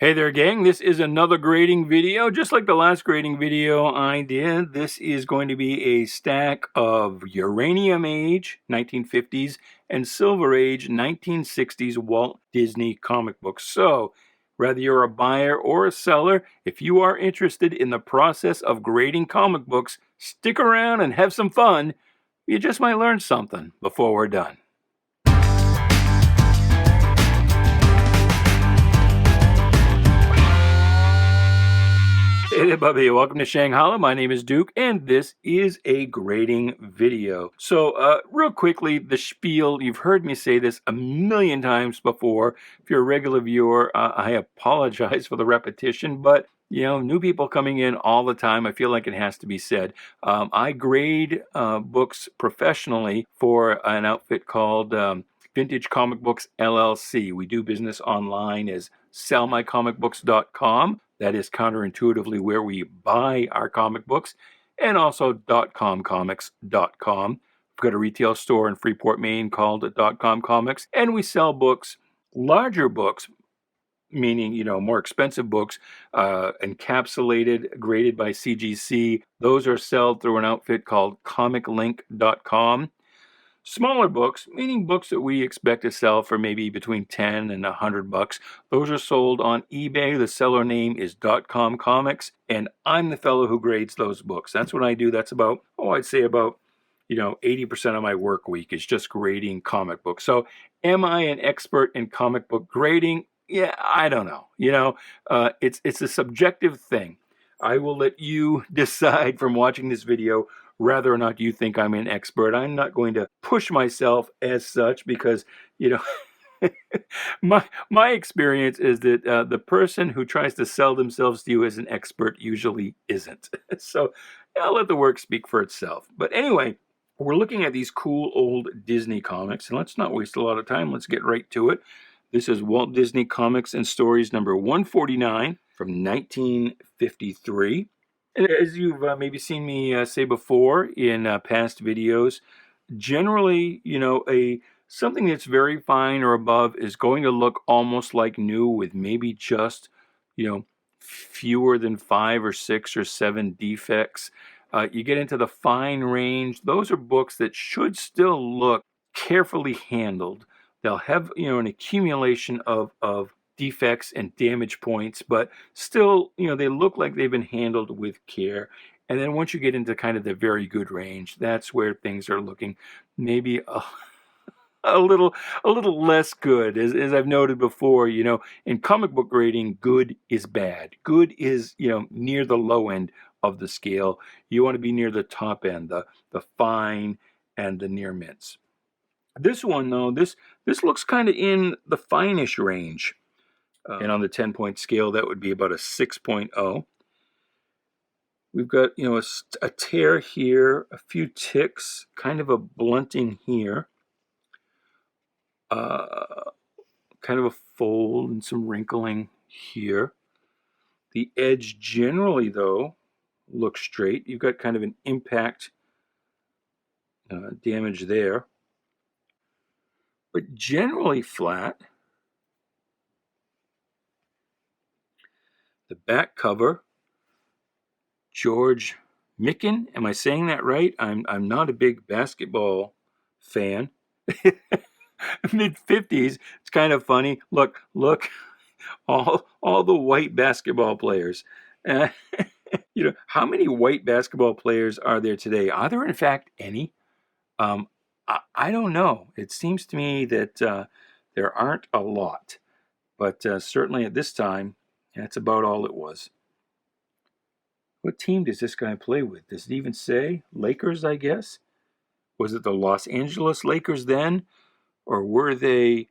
Hey there, gang. This is another grading video. Just like the last grading video I did, this is going to be a stack of Uranium Age 1950s and Silver Age 1960s Walt Disney comic books. So, whether you're a buyer or a seller, if you are interested in the process of grading comic books, stick around and have some fun. You just might learn something before we're done. Hey there, Bubby. Welcome to Shanghai. My name is Duke, and this is a grading video. So, real quickly, the spiel. You've heard me say this a million times before. If you're a regular viewer, I apologize for the repetition, but new people coming in all the time, I feel like it has to be said. I grade books professionally for an outfit called Vintage Comic Books LLC. We do business online as sellmycomicbooks.com. That is counterintuitively where we buy our comic books, and also .comcomics.com. We've got a retail store in Freeport, Maine called .com Comics, and we sell books, larger books, meaning, more expensive books, encapsulated, graded by CGC. Those are sold through an outfit called comiclink.com. Smaller books, meaning books that we expect to sell for maybe between 10 and $100. Those are sold on eBay. The seller name is .com Comics, and I'm the fellow who grades those books. That's what I do. That's about, I'd say about 80% of my work week is just grading comic books. So am I an expert in comic book grading? Yeah, I don't know. It's a subjective thing. I will let you decide from watching this video whether or not you think I'm an expert. I'm not going to push myself as such because, my experience is that the person who tries to sell themselves to you as an expert usually isn't. So I'll let the work speak for itself. But anyway, we're looking at these cool old Disney comics, and let's not waste a lot of time. Let's get right to it. This is Walt Disney Comics and Stories number 149 from 1953. And as you've maybe seen me say before in past videos, generally, something that's very fine or above is going to look almost like new with maybe just, fewer than 5 or 6 or 7 defects. You get into the fine range. Those are books that should still look carefully handled. They'll have, an accumulation of defects and damage points, but still, they look like they've been handled with care. And then once you get into kind of the very good range, that's where things are looking maybe a little less good. As I've noted before, in comic book grading, good is bad. Good is, near the low end of the scale. You want to be near the top end, the fine and the near mints. This one, though, this looks kind of in the finish range. And on the 10-point scale, that would be about a 6.0. We've got, a tear here, a few ticks, kind of a blunting here, kind of a fold and some wrinkling here. The edge generally, though, looks straight. You've got kind of an impact damage there, but generally flat. The back cover, George Mikan. Am I saying that right? I'm not a big basketball fan. Mid-50s. It's kind of funny. Look, all the white basketball players. How many white basketball players are there today? Are there in fact any? I don't know. It seems to me that there aren't a lot, but certainly at this time, that's about all it was. What team does this guy play with? Does it even say? Lakers, I guess? Was it the Los Angeles Lakers then? Or weren't the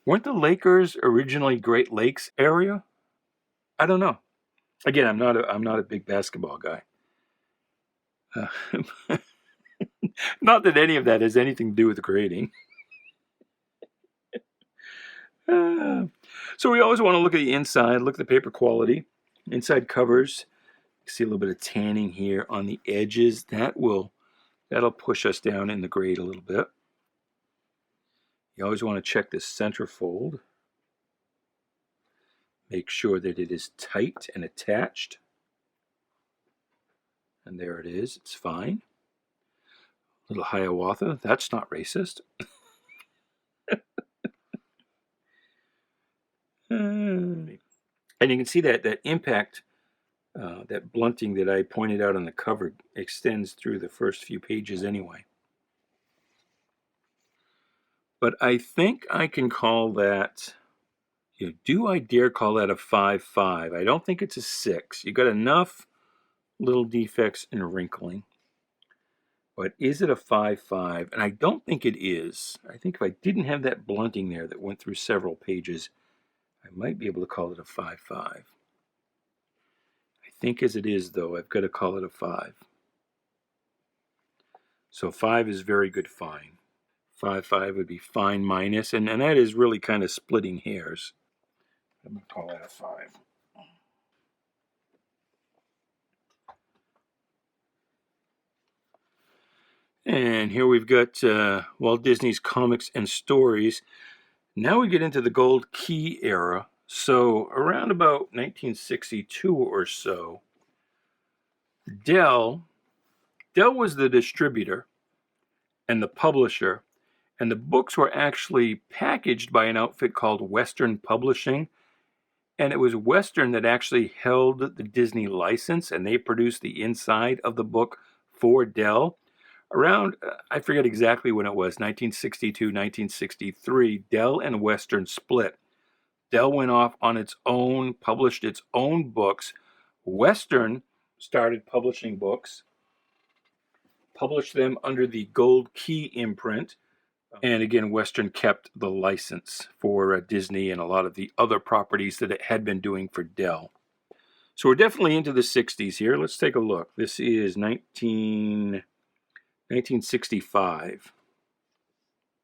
Lakers originally Great Lakes area? I don't know. Again, I'm not a big basketball guy. Not that any of that has anything to do with grading. So we always want to look at the inside, look at the paper quality. Inside covers, you see a little bit of tanning here on the edges. That'll push us down in the grade a little bit. You always want to check this centerfold. Make sure that it is tight and attached. And there it is. It's fine. Little Hiawatha. That's not racist. And you can see that impact, that blunting that I pointed out on the cover extends through the first few pages anyway. But I think I can call that, do I dare call that a 5.5? I don't think it's a 6. You got enough little defects and wrinkling. But is it a 5.5? And I don't think it is. I think if I didn't have that blunting there that went through several pages, I might be able to call it a 5.5. I think as it is, though, I've got to call it a 5. So 5 is very good fine. 5.5 would be fine minus, and that is really kind of splitting hairs. I'm going to call that a 5. And here we've got Walt Disney's Comics and Stories. Now we get into the Gold Key era. So around about 1962 or so, Dell was the distributor and the publisher, and the books were actually packaged by an outfit called Western Publishing. And it was Western that actually held the Disney license, and they produced the inside of the book for Dell. Around, I forget exactly when it was, 1962, 1963, Dell and Western split. Dell went off on its own, published its own books. Western started publishing books, published them under the Gold Key imprint. And again, Western kept the license for Disney and a lot of the other properties that it had been doing for Dell. So we're definitely into the 60s here. Let's take a look. This is 1965.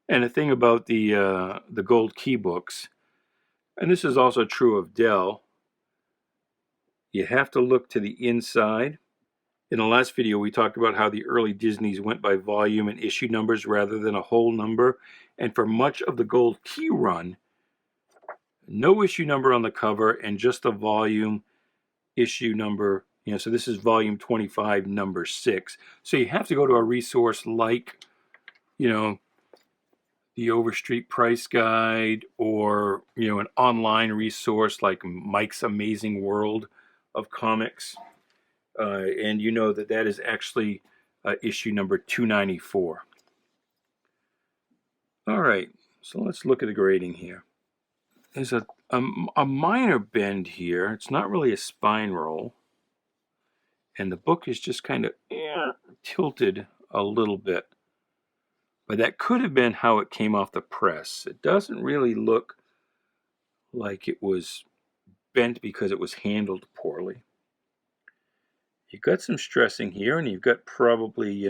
And the thing about the Gold Key books, and this is also true of Dell, you have to look to the inside. In the last video, we talked about how the early Disneys went by volume and issue numbers rather than a whole number. And for much of the Gold Key run, no issue number on the cover and just the volume issue number. So this is volume 25, number 6. So you have to go to a resource like, the Overstreet Price Guide, or, an online resource like Mike's Amazing World of Comics. And you know that is actually issue number 294. All right, so let's look at the grading here. There's a minor bend here. It's not really a spine roll. And the book is just kind of tilted a little bit. But that could have been how it came off the press. It doesn't really look like it was bent because it was handled poorly. You've got some stressing here, and you've got probably,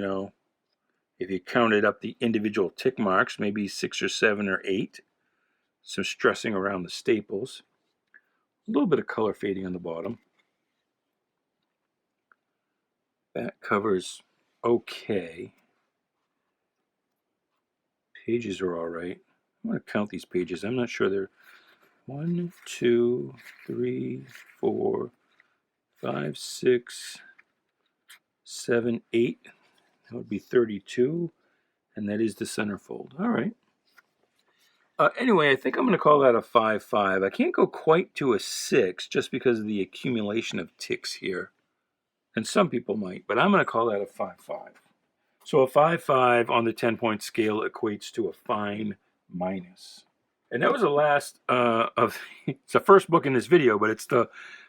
if you counted up the individual tick marks, maybe 6 or 7 or 8. Some stressing around the staples. A little bit of color fading on the bottom. Back cover's okay. Pages are all right. I'm going to count these pages. I'm not sure they're 1, 2, 3, 4, 5, 6, 7, 8. That would be 32. And that is the centerfold. All right. Anyway, I think I'm going to call that a 5.5. I can't go quite to a 6 just because of the accumulation of ticks here. And some people might, but I'm going to call that a 5.5. So a 5.5 on the 10-point scale equates to a fine minus. And that was the last it's the first book in this video, but it's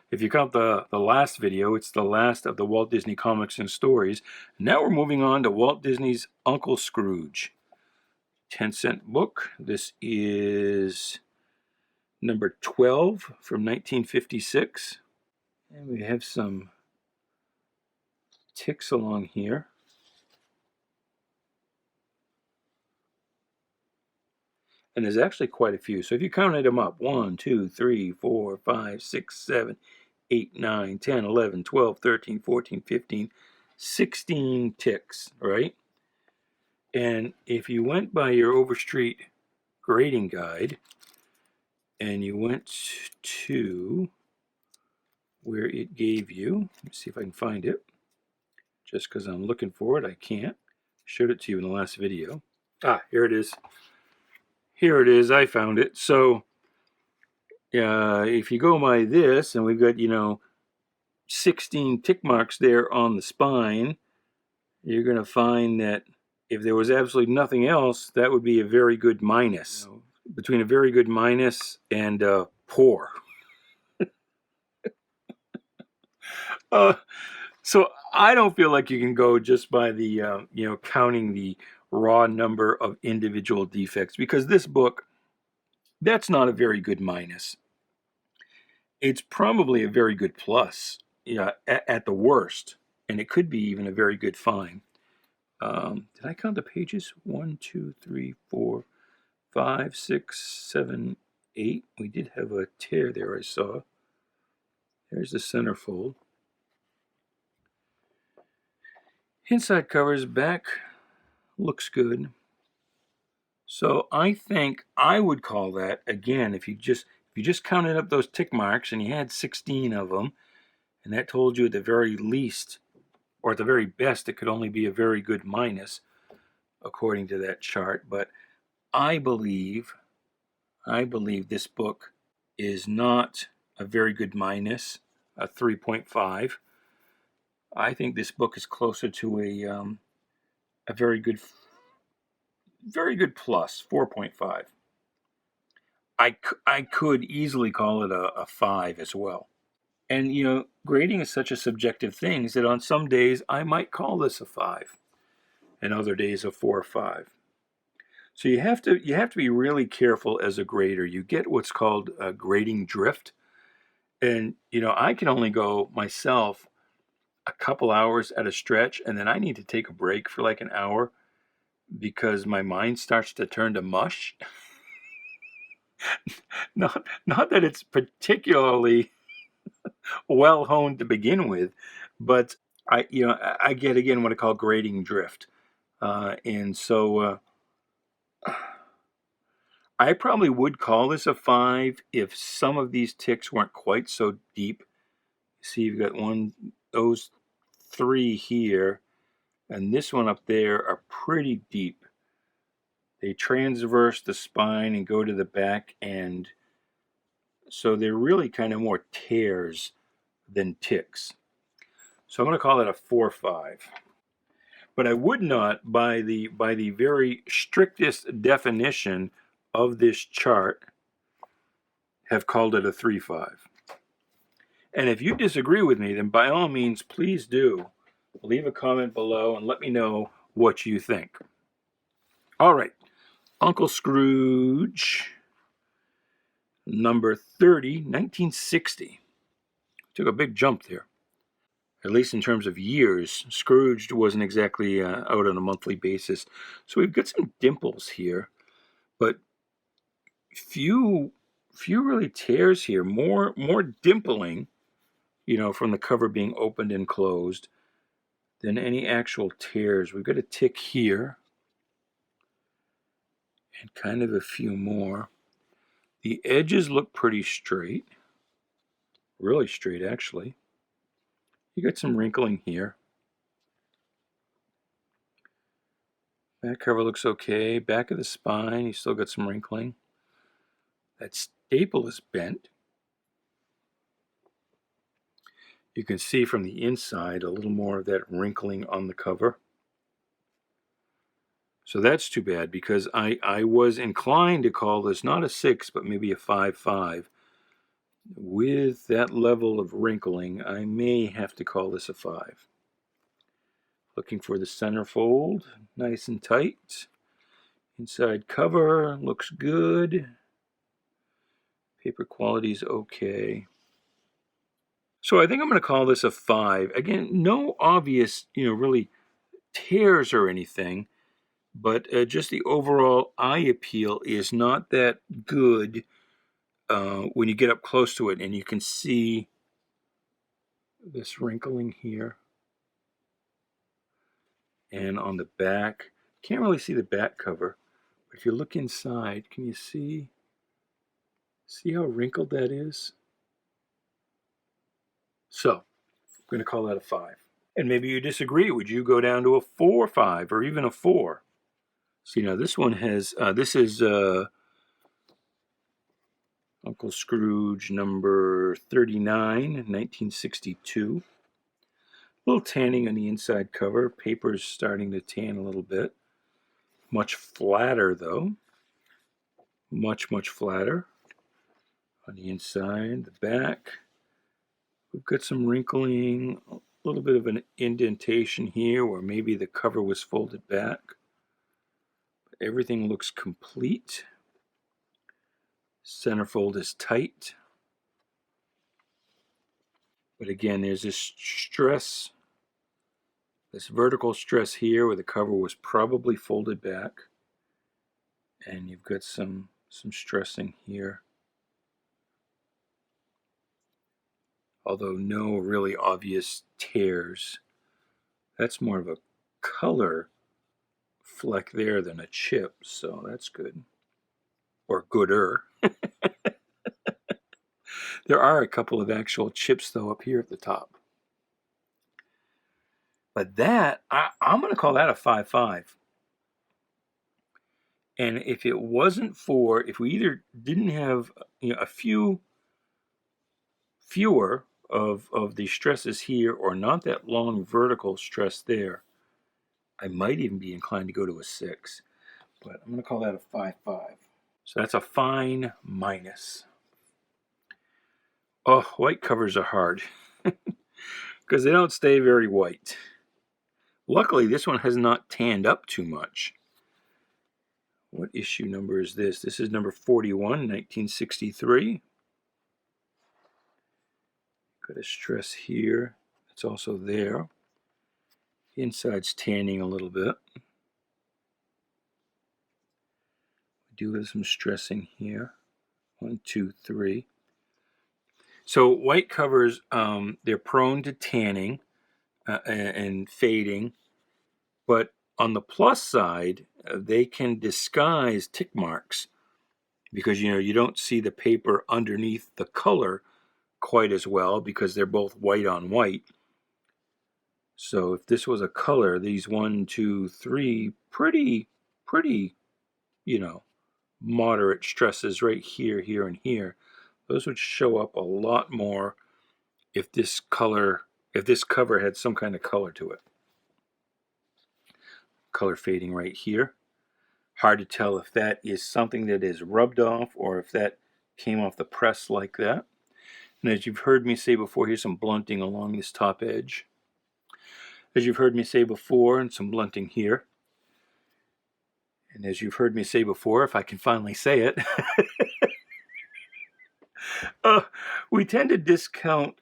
if you count the last video, it's the last of the Walt Disney Comics and Stories. Now we're moving on to Walt Disney's Uncle Scrooge. 10-cent book. This is number 12 from 1956. And we have some ticks along here. And there's actually quite a few. So if you counted them up, 1, 2, 3, 4, 5, 6, 7, 8, 9, 10, 11, 12, 13, 14, 15, 16 ticks, right? And if you went by your Overstreet grading guide and you went to where it gave you. Let me see if I can find it. Just because I'm looking for it, I can't. Showed it to you in the last video. Ah, here it is. Here it is. I found it. So if you go by this, and we've got, 16 tick marks there on the spine, you're going to find that if there was absolutely nothing else, that would be a very good minus. Between a very good minus and poor. So I don't feel like you can go just by the, counting the raw number of individual defects, because this book, that's not a very good minus. It's probably a very good plus, at the worst, and it could be even a very good fine. Did I count the pages? 1, 2, 3, 4, 5, 6, 7, 8. We did have a tear there, I saw. There's the centerfold. Inside covers, back looks good. So I think I would call that, again, if you just counted up those tick marks and you had 16 of them, and that told you at the very least, or at the very best, it could only be a very good minus, according to that chart. But I believe this book is not a very good minus, a 3.5. I think this book is closer to a very good plus, 4.5. I could easily call it a 5 as well. And grading is such a subjective thing that on some days I might call this a 5, and other days a 4 or 5. So you have to be really careful as a grader. You get what's called a grading drift, and I can only go myself a couple hours at a stretch, and then I need to take a break for like an hour because my mind starts to turn to mush. Not that it's particularly well honed to begin with, but I get again what I call grading drift, and so I probably would call this a 5 if some of these ticks weren't quite so deep. See, you've got those 3 here, and this one up there are pretty deep. They transverse the spine and go to the back end. So they're really kind of more tears than ticks. So I'm going to call it a 4-5. But I would not, by the very strictest definition of this chart, have called it a 3-5. And if you disagree with me, then by all means, please do leave a comment below and let me know what you think. All right, Uncle Scrooge, number 30, 1960. Took a big jump there, at least in terms of years. Scrooge wasn't exactly out on a monthly basis. So we've got some dimples here, but few really tears here. More dimpling, from the cover being opened and closed than any actual tears. We've got a tick here and kind of a few more. The edges look pretty straight, really straight actually. You got some wrinkling here. Back cover looks okay. Back of the spine, you still got some wrinkling. That staple is bent. You can see from the inside a little more of that wrinkling on the cover. So that's too bad, because I was inclined to call this not a 6, but maybe a 5-5. With that level of wrinkling, I may have to call this a 5. Looking for the centerfold, nice and tight. Inside cover looks good. Paper quality is okay. So I think I'm going to call this a 5. Again, no obvious, really tears or anything, but just the overall eye appeal is not that good when you get up close to it, and you can see this wrinkling here. And on the back, can't really see the back cover, but if you look inside, can you see See how wrinkled that is? So, I'm going to call that a 5. And maybe you disagree. Would you go down to a 4, 5, or even a 4? See, now this one has, this is Uncle Scrooge number 39, 1962. A little tanning on the inside cover. Paper's starting to tan a little bit. Much flatter, though. Much, much flatter. On the inside, the back. We've got some wrinkling, a little bit of an indentation here where maybe the cover was folded back. But everything looks complete. Centerfold is tight. But again, there's this stress, this vertical stress here where the cover was probably folded back. And you've got some stressing here. Although no really obvious tears. That's more of a color fleck there than a chip, so that's good. Or gooder. There are a couple of actual chips, though, up here at the top. But that, I'm going to call that a 5.5. And if it wasn't for, if we either didn't have a fewer of the stresses here or not that long vertical stress there, I might even be inclined to go to a 6. But I'm going to call that a 5.5. So that's a fine minus. Oh, white covers are hard because they don't stay very white. Luckily, this one has not tanned up too much. What issue number is this? This is number 41, 1963. Got a stress here. It's also there. The inside's tanning a little bit. We do have some stressing here. 1, 2, 3. So white covers, they're prone to tanning and fading, but on the plus side, they can disguise tick marks because you don't see the paper underneath the color quite as well because they're both white on white. So if this was a color, these 1, 2, 3 pretty, moderate stresses right here, here, and here. Those would show up a lot more if this cover had some kind of color to it. Color fading right here. Hard to tell if that is something that is rubbed off or if that came off the press like that. And as you've heard me say before, here's some blunting along this top edge. As you've heard me say before, and some blunting here. And as you've heard me say before, if I can finally say it, we tend to discount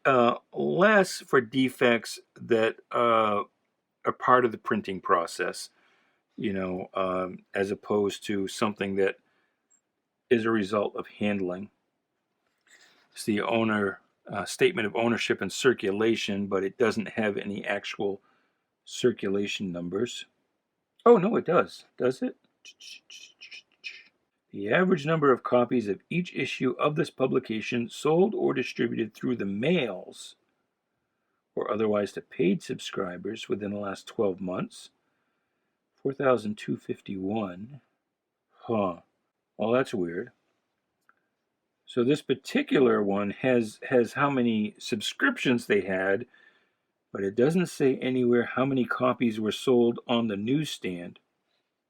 less for defects that are part of the printing process, as opposed to something that is a result of handling. It's the owner statement of ownership and circulation, but it doesn't have any actual circulation numbers. Oh, no, it does. Does it? The average number of copies of each issue of this publication sold or distributed through the mails or otherwise to paid subscribers within the last 12 months, 4,251. Huh. Well, that's weird. So this particular one has how many subscriptions they had, but it doesn't say anywhere how many copies were sold on the newsstand,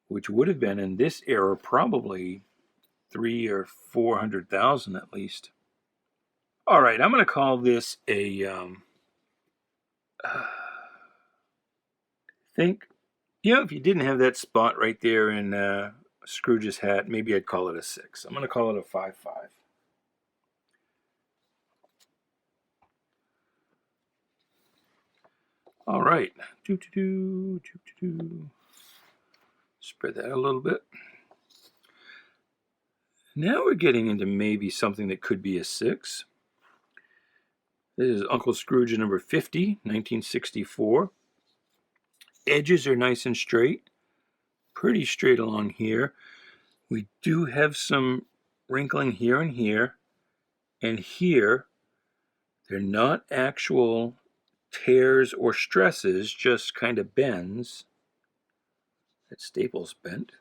which would have been in this era probably 300,000 or 400,000 at least. All right, I'm going to call this a think. If you didn't have that spot right there in Scrooge's hat, maybe I'd call it a 6. I'm going to call it a 5.5. All right. Spread that a little bit. Now we're getting into maybe something that could be a 6. This is Uncle Scrooge number 50, 1964. Edges are nice and straight. Pretty straight along here. We do have some wrinkling here and here. And here, they're not actual tears or stresses, just kind of bends. That staple's bent.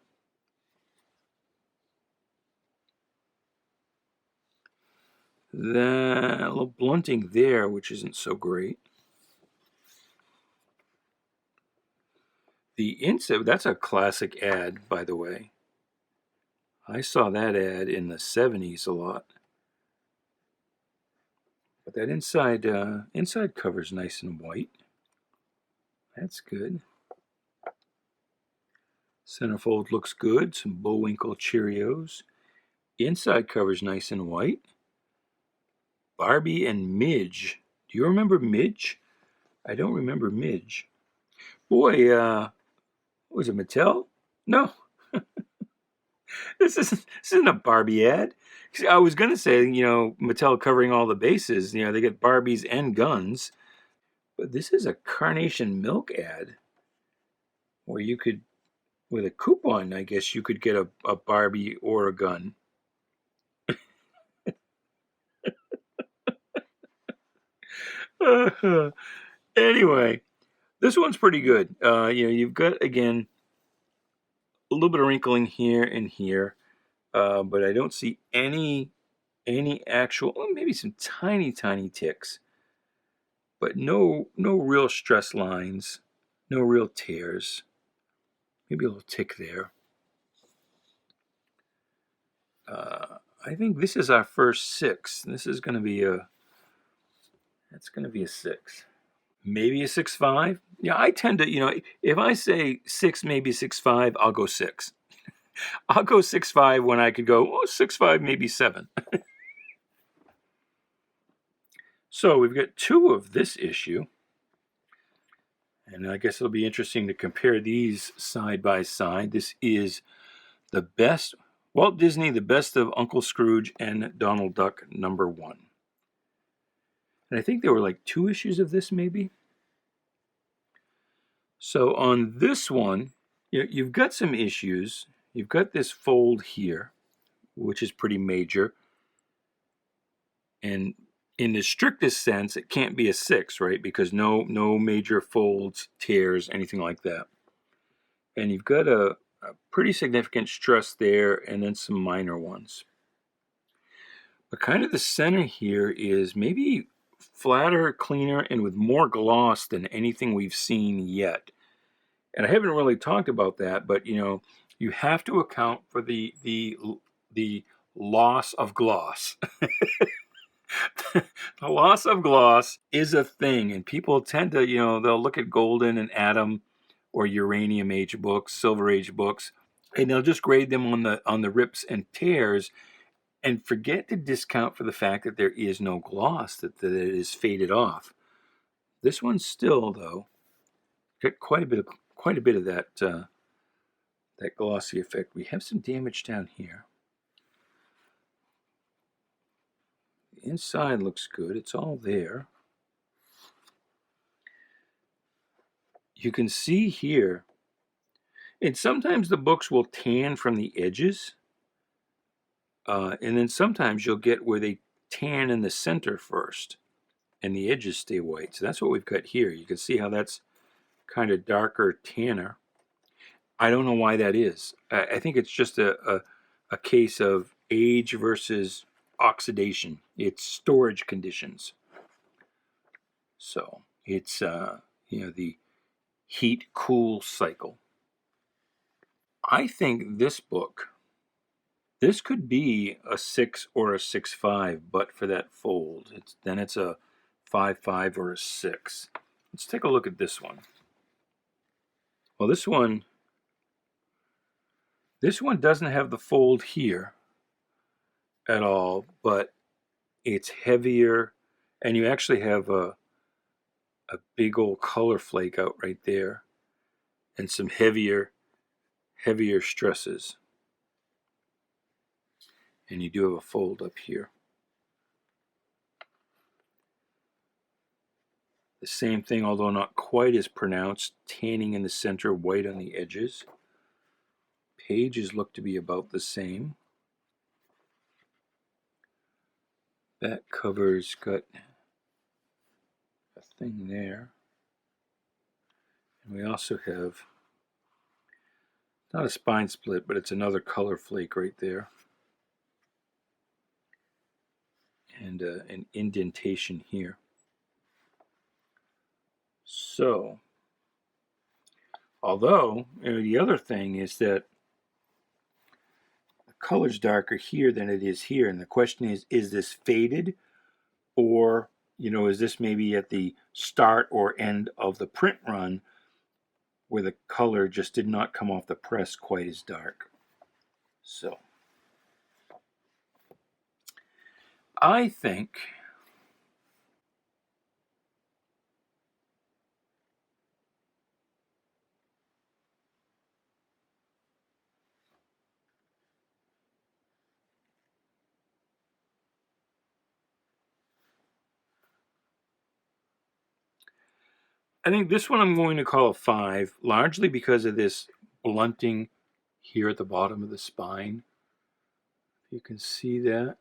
Then a little blunting there, which isn't so great. The inside, that's a classic ad, by the way. I saw that ad in the 70s a lot. But that inside cover's nice and white. That's good. Centerfold looks good. Some Bullwinkle Cheerios. Inside cover's nice and white. Barbie and Midge. Do you remember Midge? I don't remember Midge. Boy, was it Mattel? No. This isn't a Barbie ad. I was going to say, Mattel covering all the bases. They get Barbies and guns. But this is a Carnation Milk ad where you could, with a coupon, I guess you could get a Barbie or a gun. Anyway, this one's pretty good. You've got, again, a little bit of wrinkling here and here, but I don't see any actual, well, maybe some tiny ticks, but no real stress lines, no real tears. Maybe a little tick there. I think this is our first 6. This is going to be that's going to be a 6. Maybe a 6.5. Yeah, I tend to, if I say 6, maybe 6.5, I'll go 6. I'll go 6.5 when I could go, 6.5, maybe 7. So we've got 2 of this issue. And I guess it'll be interesting to compare these side by side. This is the best, Walt Disney, the best of Uncle Scrooge and Donald Duck, #1. And I think there were like 2 issues of this, maybe. So on this one, you've got some issues. You've got this fold here, which is pretty major. And in the strictest sense, it can't be a 6, right? Because no major folds, tears, anything like that. And you've got a pretty significant stress there, and then some minor ones. But kind of the center here is maybe flatter, cleaner, and with more gloss than anything we've seen yet. And I haven't really talked about that, but you have to account for the loss of gloss. The loss of gloss is a thing, and people tend to, they'll look at Golden and Atom or Uranium Age books, Silver Age books, and they'll just grade them on the rips and tears and forget to discount for the fact that there is no gloss, that it is faded off. This one's still, though, got quite a bit of that glossy effect. We have some damage down here. The inside looks good. It's all there. You can see here, and sometimes the books will tan from the edges, and then sometimes you'll get where they tan in the center first, and the edges stay white. So that's what we've got here. You can see how that's kind of darker tanner. I don't know why that is. I think it's just a case of age versus oxidation. It's storage conditions. So it's the heat-cool cycle. I think this book, this could be a 6 or a 6.5, but for that fold. Then it's a 5.5 or a 6. Let's take a look at this one. Well, this one doesn't have the fold here at all, but it's heavier, and you actually have a big old color flake out right there, and some heavier stresses. And you do have a fold up here. The same thing, although not quite as pronounced, tanning in the center, white on the edges. Pages look to be about the same. That cover's got a thing there. And we also have, not a spine split, but it's another color flake right there. And an indentation here. So, although, the other thing is that the color's darker here than it is here. And the question is this faded? Or, is this maybe at the start or end of the print run where the color just did not come off the press quite as dark? So, I think this one I'm going to call a 5, largely because of this blunting here at the bottom of the spine. You can see that.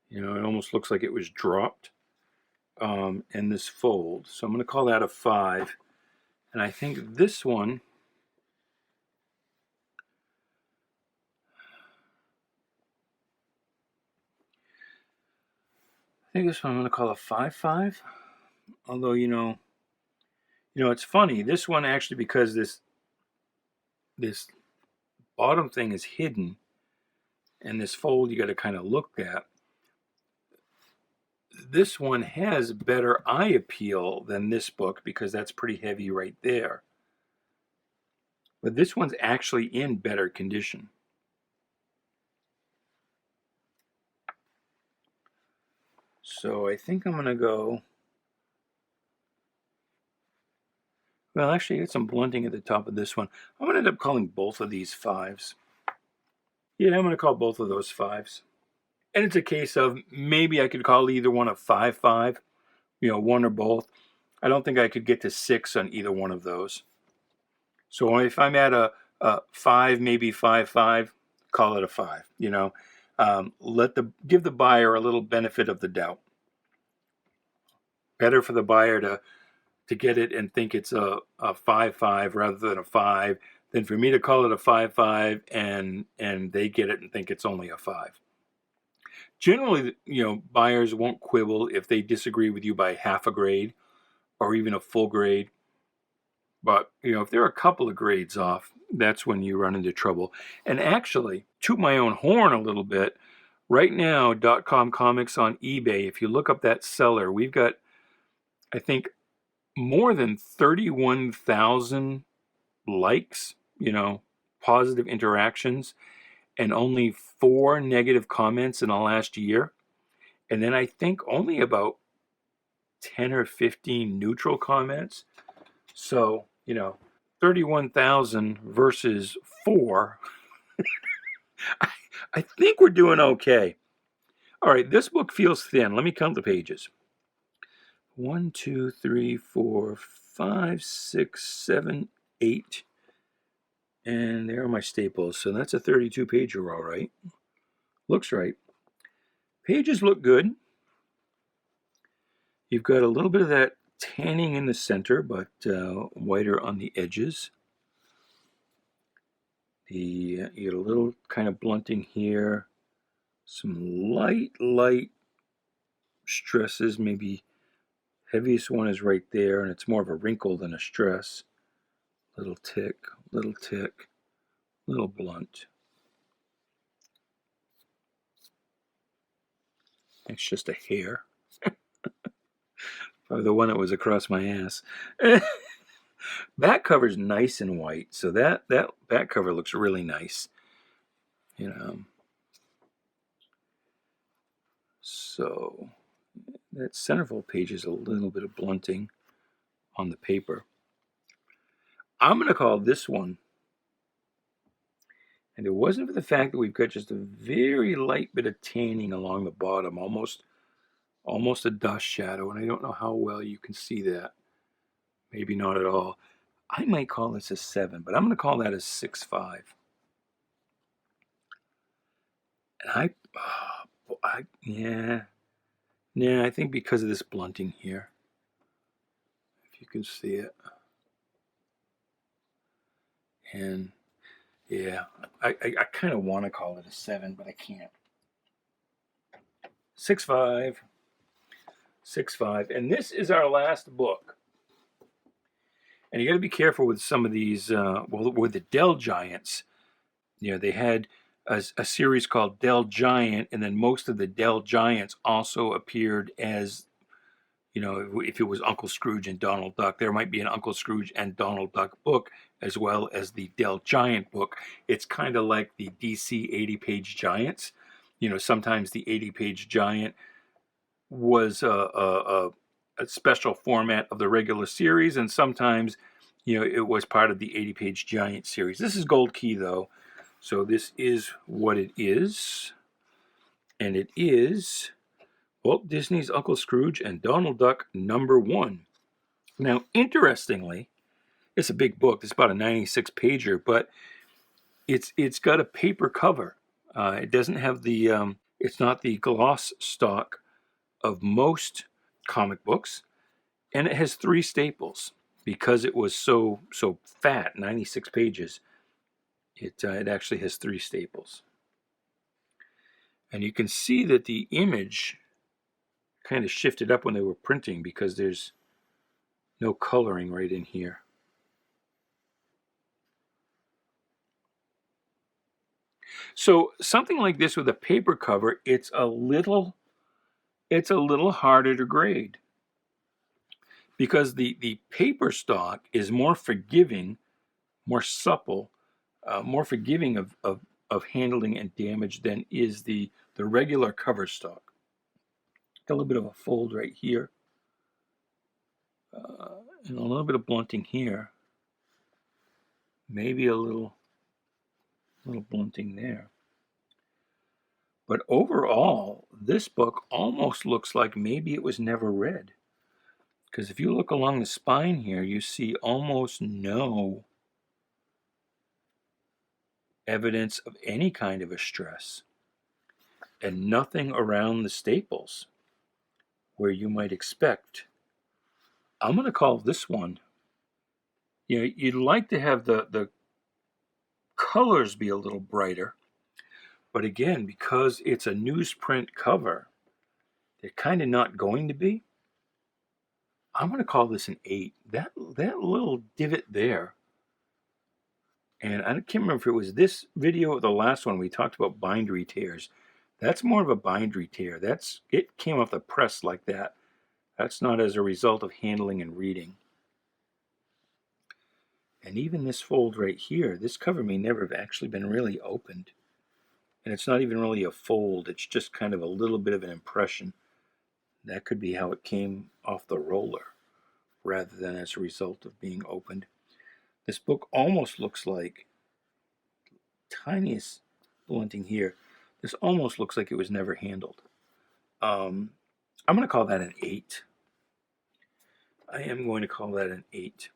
It almost looks like it was dropped in this fold. So I'm going to call that a 5. And I think this one, I'm going to call a 5.5. Although, it's funny. This one actually, because this bottom thing is hidden, and this fold you got to kind of look at. This one has better eye appeal than this book because that's pretty heavy right there. But this one's actually in better condition. So I think I'm going to go... Well, actually, I got some blunting at the top of this one. I'm going to end up calling both of these 5s. Yeah, I'm going to call both of those 5s. And it's a case of maybe I could call either one a 5.5, one or both. I don't think I could get to 6 on either one of those. So if I'm at a 5, maybe 5.5, call it a 5. Give the buyer a little benefit of the doubt. Better for the buyer to get it and think it's a 5.5 rather than a 5 than for me to call it a 5.5 and they get it and think it's only a 5. Generally, buyers won't quibble if they disagree with you by half a grade or even a full grade. But, if they're a couple of grades off, that's when you run into trouble. And actually, toot my own horn a little bit, right now, .com Comics on eBay, if you look up that seller, we've got, I think, more than 31,000 likes, positive interactions, and only 4 negative comments in the last year. And then I think only about 10 or 15 neutral comments. So, 31,000 versus 4. I think we're doing okay. All right, this book feels thin. Let me count the pages. 1, 2, 3, 4, 5, 6, 7, 8. And there are my staples. So that's a 32-pager, all right. Looks right. Pages look good. You've got a little bit of that tanning in the center, but whiter on the edges. You get a little kind of blunting here. Some light stresses. Maybe heaviest one is right there, and it's more of a wrinkle than a stress. Little tick, little blunt. It's just a hair. Probably the one that was across my ass. Back cover's nice and white, so that back cover looks really nice. So that centerfold page is a little bit of blunting on the paper. I'm going to call this one, and it wasn't for the fact that we've got just a very light bit of tanning along the bottom, almost a dust shadow, and I don't know how well you can see that. Maybe not at all. I might call this a 7, but I'm going to call that a 6.5. And yeah, I think because of this blunting here, if you can see it. And yeah, I kind of want to call it a 7, but I can't. 6.5. 6.5. And this is our last book. And you got to be careful with some of these, with the Dell Giants. They had a series called Dell Giant, and then most of the Dell Giants also appeared as, if it was Uncle Scrooge and Donald Duck, there might be an Uncle Scrooge and Donald Duck book as well as the Dell Giant book. It's kind of like the DC 80-page Giants. Sometimes the 80-page Giant was a special format of the regular series, and sometimes, it was part of the 80-page Giant series. This is Gold Key, though, so this is what it is, and it is Walt Disney's Uncle Scrooge and Donald Duck #1. Now, interestingly, it's a big book. It's about a 96-pager, but it's got a paper cover. It doesn't have it's not the gloss stock of most comic books, and it has 3 staples because it was so fat, 96 pages. It actually has 3 staples, and you can see that the image kind of shifted up when they were printing because there's no coloring right in here. So something like this with a paper cover, it's a little harder to grade because the paper stock is more forgiving, more supple, more forgiving of handling and damage than is the regular cover stock. Got a little bit of a fold right here, and a little bit of blunting here. Maybe a little blunting there. But overall, this book almost looks like maybe it was never read. Because if you look along the spine here, you see almost no evidence of any kind of a stress. And nothing around the staples where you might expect. I'm going to call this one, you'd like to have the colors be a little brighter. But again, because it's a newsprint cover, they're kind of not going to be. I'm going to call this an 8. That little divot there, and I can't remember if it was this video or the last one we talked about bindery tears. That's more of a bindery tear. It came off the press like that. That's not as a result of handling and reading. And even this fold right here, this cover may never have actually been really opened. And it's not even really a fold. It's just kind of a little bit of an impression. That could be how it came off the roller rather than as a result of being opened. This book almost looks like, tiniest blunting here, this almost looks like it was never handled. I'm going to call that an 8. I am going to call that an 8.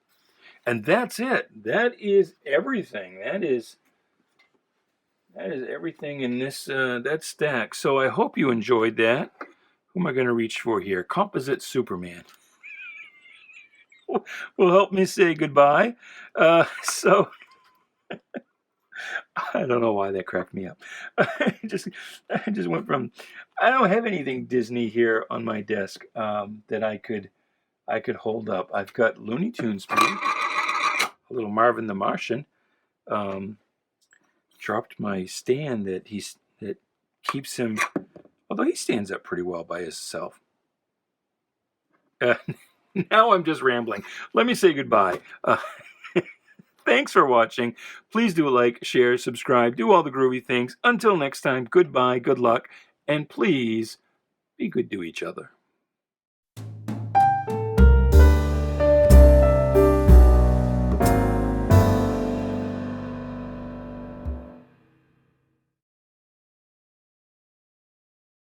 And that's it. That is everything. That is everything in this that stack. So I hope you enjoyed that. Who am I going to reach for here? Composite Superman. Will help me say goodbye. So I don't know why that cracked me up. I just went from, I don't have anything Disney here on my desk that I could hold up. I've got Looney Tunes, a little Marvin the Martian. Dropped my stand that keeps him, although he stands up pretty well by himself. Now I'm just rambling. Let me say goodbye. Thanks for watching. Please do like, share, subscribe, do all the groovy things. Until next time, goodbye, good luck, and please be good to each other.